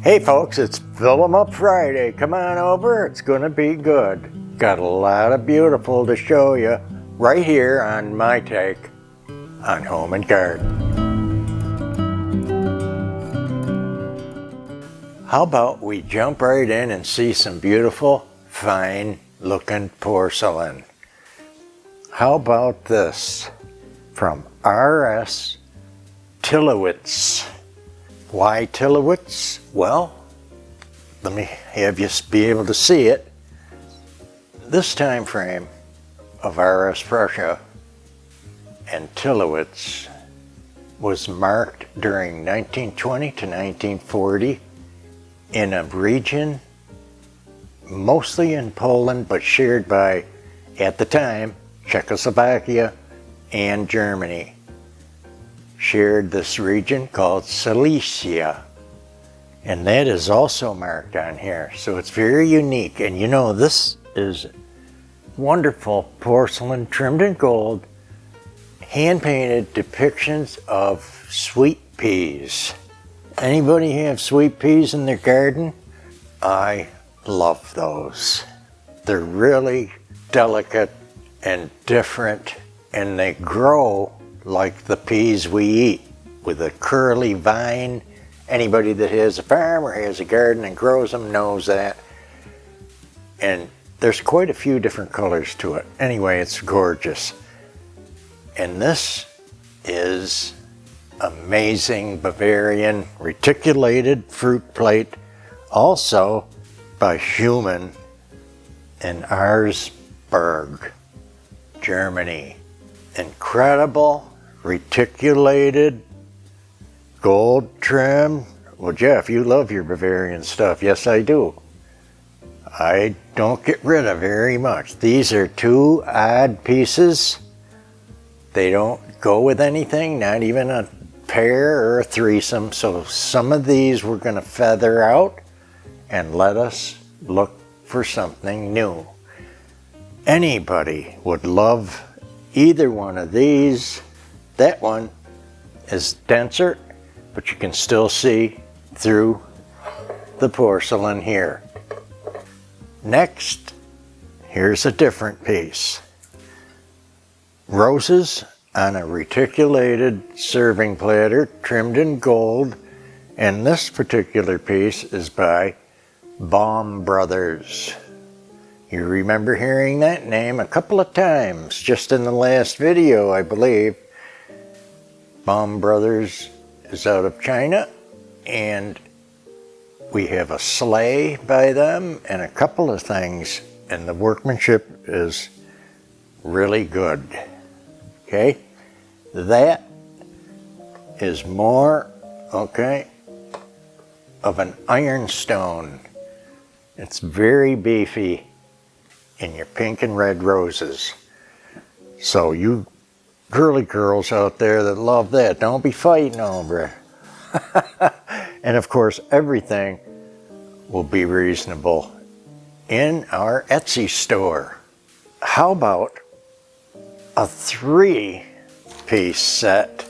Hey folks, it's Fill 'em Up Friday. Come on over, it's gonna be good. Got a lot of beautiful to show you right here on my take on home and garden. How about we jump right in and see some beautiful, fine looking porcelain. How about this from R.S. Tillowitz. Why Tillowitz? Well, let me have you be able to see it. This time frame of R.S. Prussia and Tillowitz was marked during 1920 to 1940 in a region mostly in Poland, but shared by, at the time, Czechoslovakia and Germany. Shared this region called Silesia, and that is also marked on here, so it's very unique. And you know, this is wonderful porcelain trimmed in gold, hand-painted depictions of sweet peas. Anybody have sweet peas in their garden? I love those. They're really delicate and different, and they grow like the peas we eat, with a curly vine. Anybody that has a farm or has a garden and grows them knows that. And there's quite a few different colors to it. Anyway, it's gorgeous. And this is amazing Bavarian reticulated fruit plate, also by Schumann in Brugge, Germany. Incredible reticulated gold trim. Well, Jeff, you love your Bavarian stuff. Yes, I do. I don't get rid of very much. These are two odd pieces. They don't go with anything, not even a pair or a threesome. So some of these we're going to feather out and let us look for something new. Anybody would love either one of these. That one is denser, but you can still see through the porcelain here. Next, here's a different piece. Roses on a reticulated serving platter trimmed in gold, and this particular piece is by Baum Brothers. You remember hearing that name a couple of times just in the last video, I believe. Baum Brothers is out of China, and we have a sleigh by them and a couple of things, and the workmanship is really good. Okay, that is more, okay, of an ironstone. It's very beefy in your pink and red roses. So you girly girls out there that love that, don't be fighting over it. And of course, everything will be reasonable in our Etsy store. How about a 3-piece set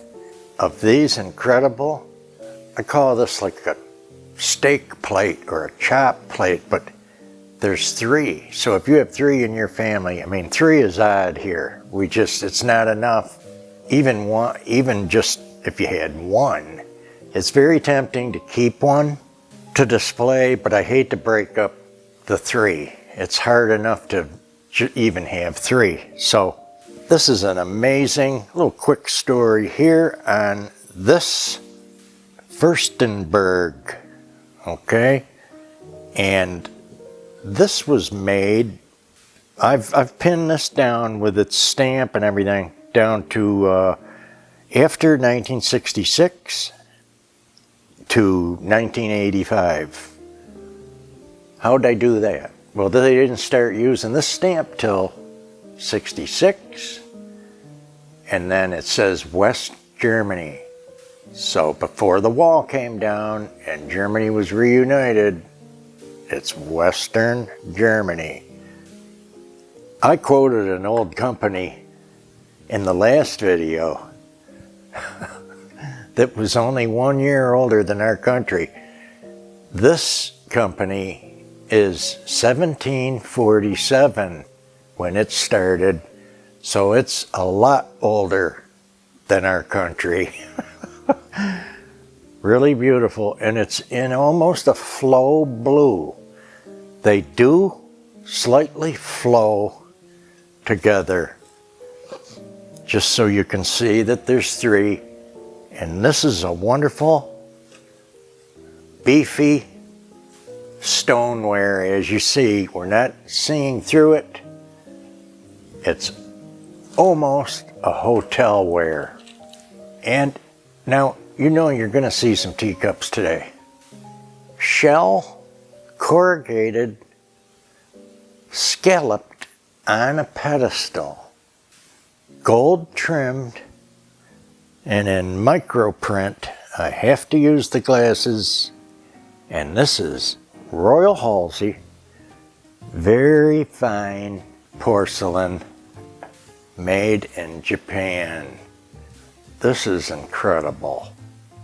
of these incredible, I call this like a steak plate or a chop plate, but there's 3. So if you have 3 in your family, I mean, 3 is odd here. It's not enough. Even just if you had 1, it's very tempting to keep 1 to display, but I hate to break up the 3. It's hard enough to even have 3. So this is an amazing little quick story here on this Furstenberg, okay? And this was made, I've pinned this down with its stamp and everything down to after 1966 to 1985. How'd I do that? Well, they didn't start using this stamp till 66, and then it says West Germany. So before the wall came down and Germany was reunited, it's Western Germany. I quoted an old company in the last video that was only 1 year older than our country. This company is 1747 when it started, so it's a lot older than our country. Really beautiful, and it's in almost a flow blue. They do slightly flow together, just so you can see that there's three. And this is a wonderful, beefy stoneware. As you see, we're not seeing through it. It's almost a hotel ware. And now, you know you're going to see some teacups today. Shell, corrugated, scalloped on a pedestal, gold trimmed, and in microprint. I have to use the glasses, and this is Royal Halsey, very fine porcelain made in Japan. This is incredible.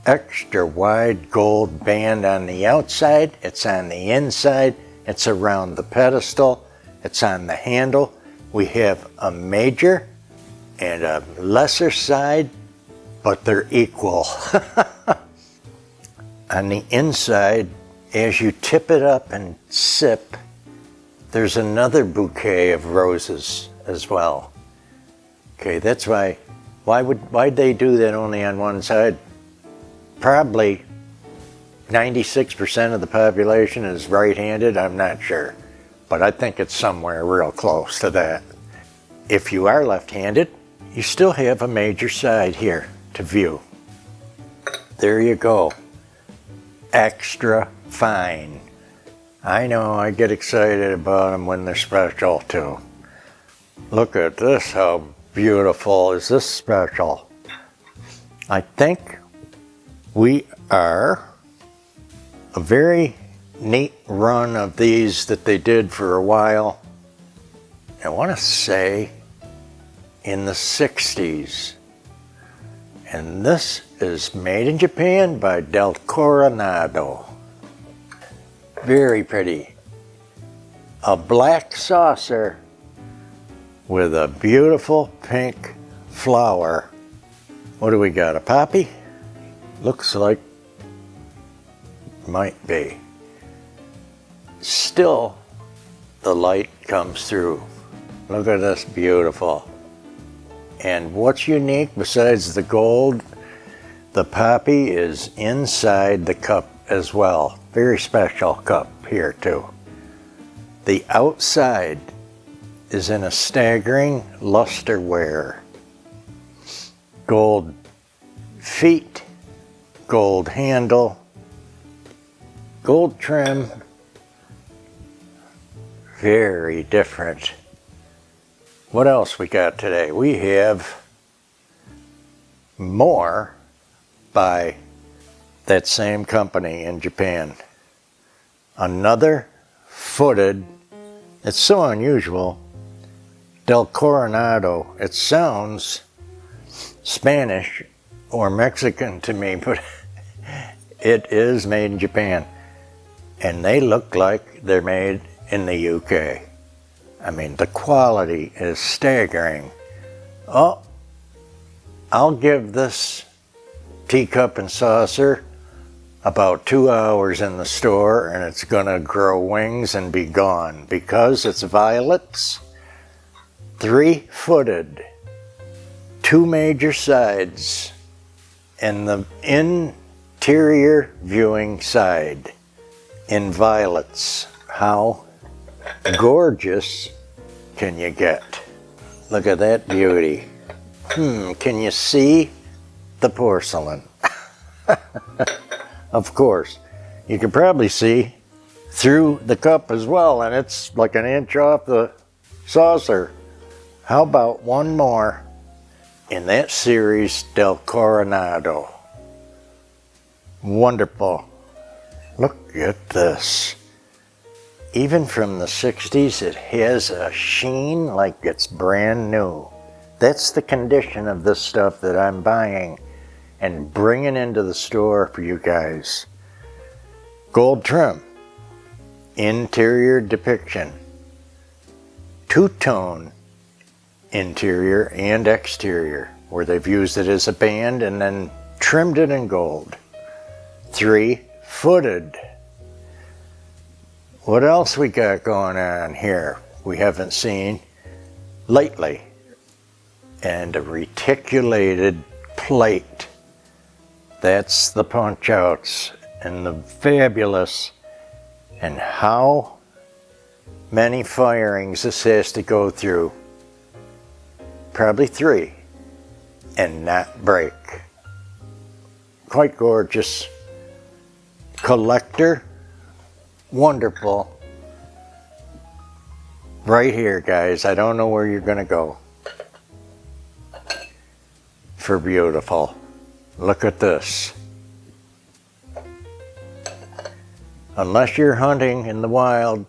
Extra wide gold band on the outside, it's on the inside, it's around the pedestal, it's on the handle. We have a major and a lesser side, but they're equal. On the inside, as you tip it up and sip, there's another bouquet of roses as well. Okay, that's why'd they do that only on one side? Probably 96% of the population is right-handed, I'm not sure. But I think it's somewhere real close to that. If you are left-handed, you still have a major side here to view. There you go. Extra fine. I know, I get excited about them when they're special too. Look at this, how beautiful is this special. I think we are a very neat run of these that they did for a while. I want to say in the 60s. And this is made in Japan by Del Coronado. Very pretty. A black saucer with a beautiful pink flower. What do we got, a poppy? Looks like, might be. Still, the light comes through. Look at this, beautiful. And what's unique besides the gold, the poppy is inside the cup as well. Very special cup here too. The outside is in a staggering lusterware. Gold feet, gold handle, gold trim. Very different. What else we got today? We have more by that same company in Japan. Another footed, it's so unusual, Del Coronado. It sounds Spanish or Mexican to me, but it is made in Japan. And they look like they're made in the UK. I mean, the quality is staggering. Oh, I'll give this teacup and saucer about 2 hours in the store, and it's gonna grow wings and be gone because it's violets, 3-footed, 2 major sides, and the interior viewing side in violets. How gorgeous can you get? Look at that beauty. Can you see the porcelain? Of course. You can probably see through the cup as well, and it's like an inch off the saucer. How about one more in that series, Del Coronado? Wonderful. Look at this. Even from the 60s, it has a sheen like it's brand new. That's the condition of this stuff that I'm buying and bringing into the store for you guys. Gold trim, interior depiction, two-tone interior and exterior, where they've used it as a band and then trimmed it in gold. 3-footed. What else we got going on here we haven't seen lately? And a reticulated plate. That's the punch outs and the fabulous. And how many firings this has to go through? Probably 3 and not break. Quite gorgeous. Collector, wonderful. Right here, guys. I don't know where you're gonna go for beautiful. Look at this. Unless you're hunting in the wild,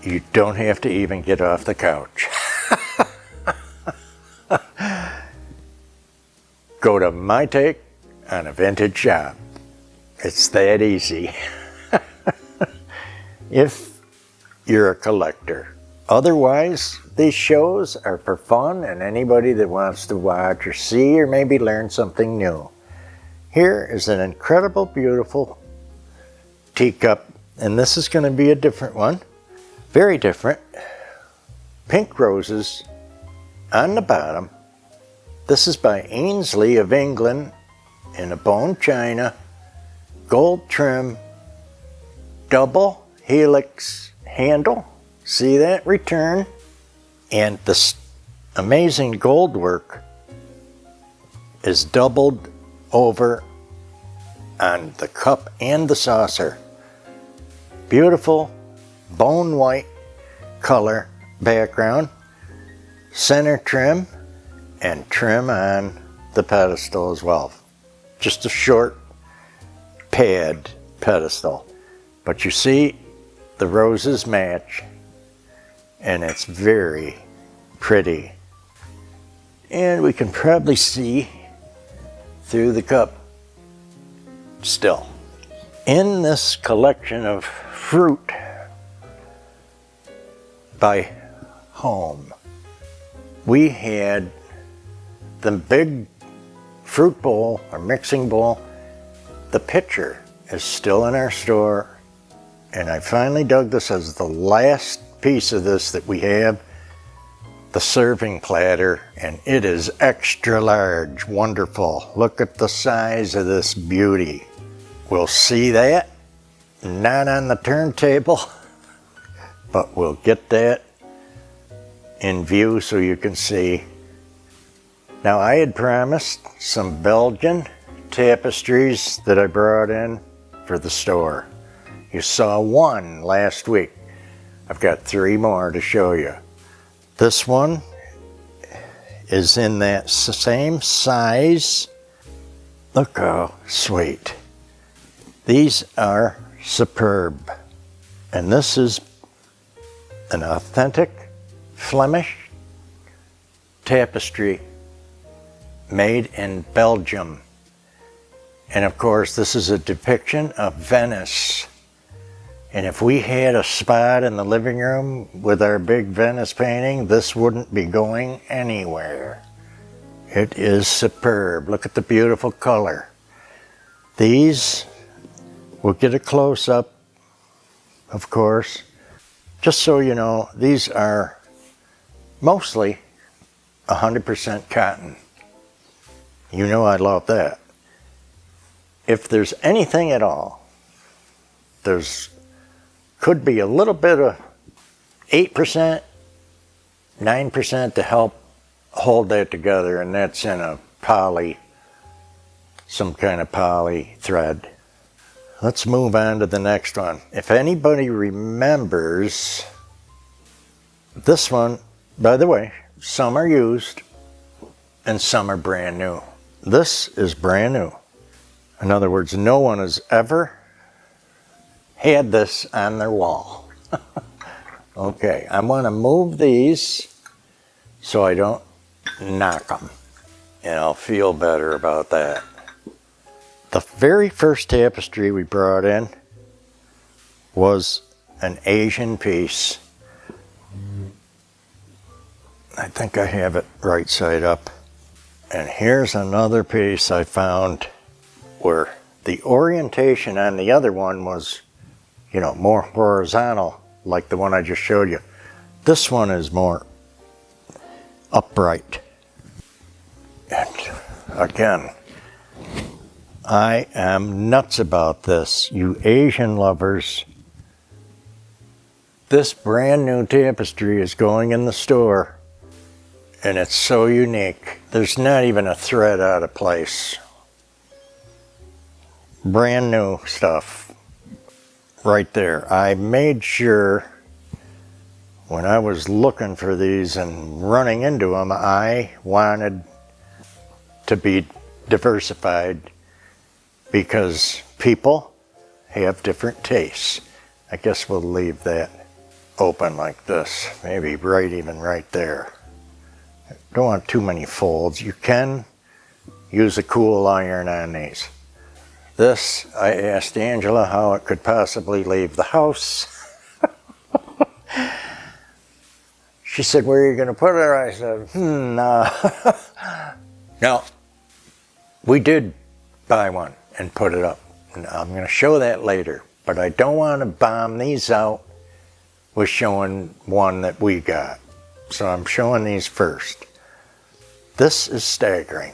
you don't have to even get off the couch. Go to my take on a vintage shop. It's that easy. If you're a collector. Otherwise, these shows are for fun and anybody that wants to watch or see or maybe learn something new. Here is an incredible, beautiful teacup, and this is going to be a different one. Very different. Pink roses on the bottom. This is by Ainsley of England in a bone china, gold trim, double helix handle. See that return? And this amazing gold work is doubled over on the cup and the saucer. Beautiful bone white color background, center trim, and trim on the pedestal as well. Just a short pad pedestal. But you see the roses match and it's very pretty. And we can probably see through the cup still. In this collection of fruit by Home, we had the big fruit bowl or mixing bowl. The pitcher is still in our store, and I finally dug this as the last piece of this that we have, the serving platter, and it is extra large. Wonderful. Look at the size of this beauty. We'll see that, not on the turntable, but we'll get that in view so you can see. Now, I had promised some Belgian tapestries that I brought in for the store. You saw one last week. I've got 3 more to show you. This one is in that same size. Look how sweet. These are superb. And this is an authentic Flemish tapestry made in Belgium. And of course, this is a depiction of Venice. And if we had a spot in the living room with our big Venice painting, this wouldn't be going anywhere. It is superb. Look at the beautiful color. These, we'll get a close-up, of course. Just so you know, these are mostly 100% cotton. You know I love that. If there's anything at all, there's could be a little bit of 8%, 9% to help hold that together, and that's in a poly, some kind of poly thread. Let's move on to the next one. If anybody remembers, this one, by the way, some are used and some are brand new. This is brand new. In other words, no one has ever had this on their wall. Okay, I'm going to move these so I don't knock them, and I'll feel better about that. The very first tapestry we brought in was an Asian piece. I think I have it right side up. And here's another piece I found where the orientation on the other one was, you know, more horizontal, like the one I just showed you. This one is more upright. And again, I am nuts about this, you Asian lovers. This brand new tapestry is going in the store, and it's so unique. There's not even a thread out of place. Brand new stuff right there. I made sure when I was looking for these and running into them, I wanted to be diversified because people have different tastes. I guess we'll leave that open like this, maybe even right there. Don't want too many folds. You can use a cool iron on these. This, I asked Angela how it could possibly leave the house. She said, "Where are you going to put it?" I said, Now, we did buy one and put it up. And I'm going to show that later, but I don't want to bomb these out with showing one that we got. So I'm showing these first. This is staggering.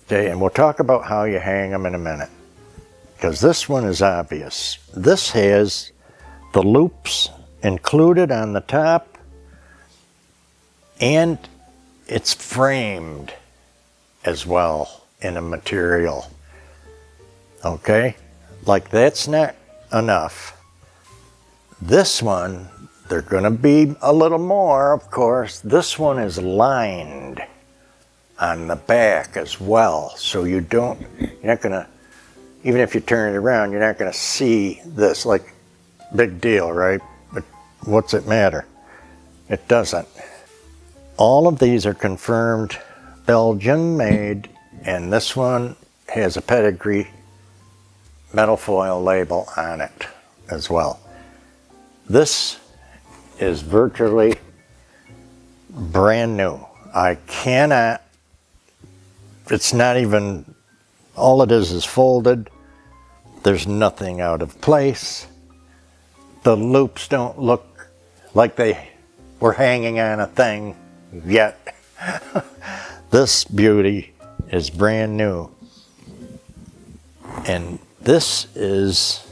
Okay, and we'll talk about how you hang them in a minute, because this one is obvious. This has the loops included on the top, and it's framed as well in a material. Okay, like that's not enough. This one, they're going to be a little more, of course. This one is lined on the back as well, so you're not going to, even if you turn it around, you're not going to see this. Like, big deal, right? But what's it matter? It doesn't. All of these are confirmed Belgian made, and this one has a pedigree metal foil label on it as well. This is virtually brand new. I cannot, it's not even, all it is folded. There's nothing out of place. The loops don't look like they were hanging on a thing yet. This beauty is brand new. And this is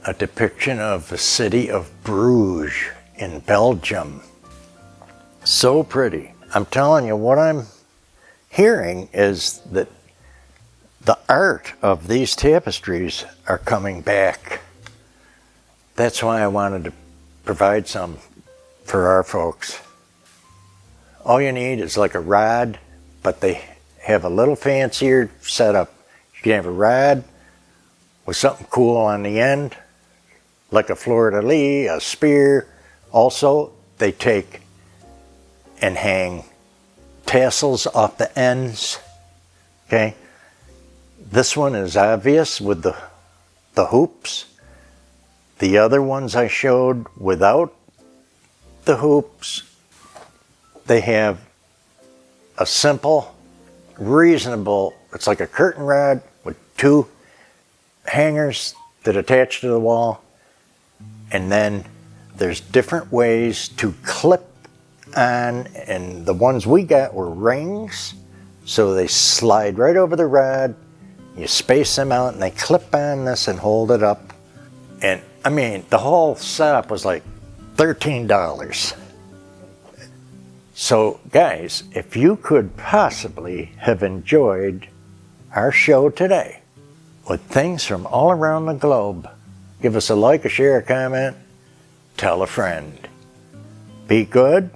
a depiction of the city of Brugge in Belgium. So pretty. I'm telling you, what I'm hearing is that the art of these tapestries are coming back. That's why I wanted to provide some for our folks. All you need is like a rod, but they have a little fancier setup. You can have a rod with something cool on the end, like a fleur-de-lis, a spear. Also, they take and hang tassels off the ends. Okay, this one is obvious with the hoops. The other ones I showed without the hoops, they have a simple, reasonable, it's like a curtain rod with two hangers that attach to the wall, and then there's different ways to clip on, and the ones we got were rings, so they slide right over the rod. You space them out and they clip on this and hold it up. And I mean, the whole setup was like $13. So guys, if you could possibly have enjoyed our show today with things from all around the globe, give us a like, a share, a comment, tell a friend. Be good,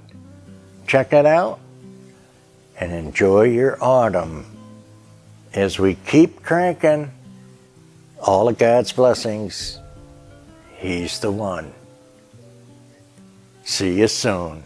check it out, and enjoy your autumn as we keep cranking. All of God's blessings. He's the one. See you soon.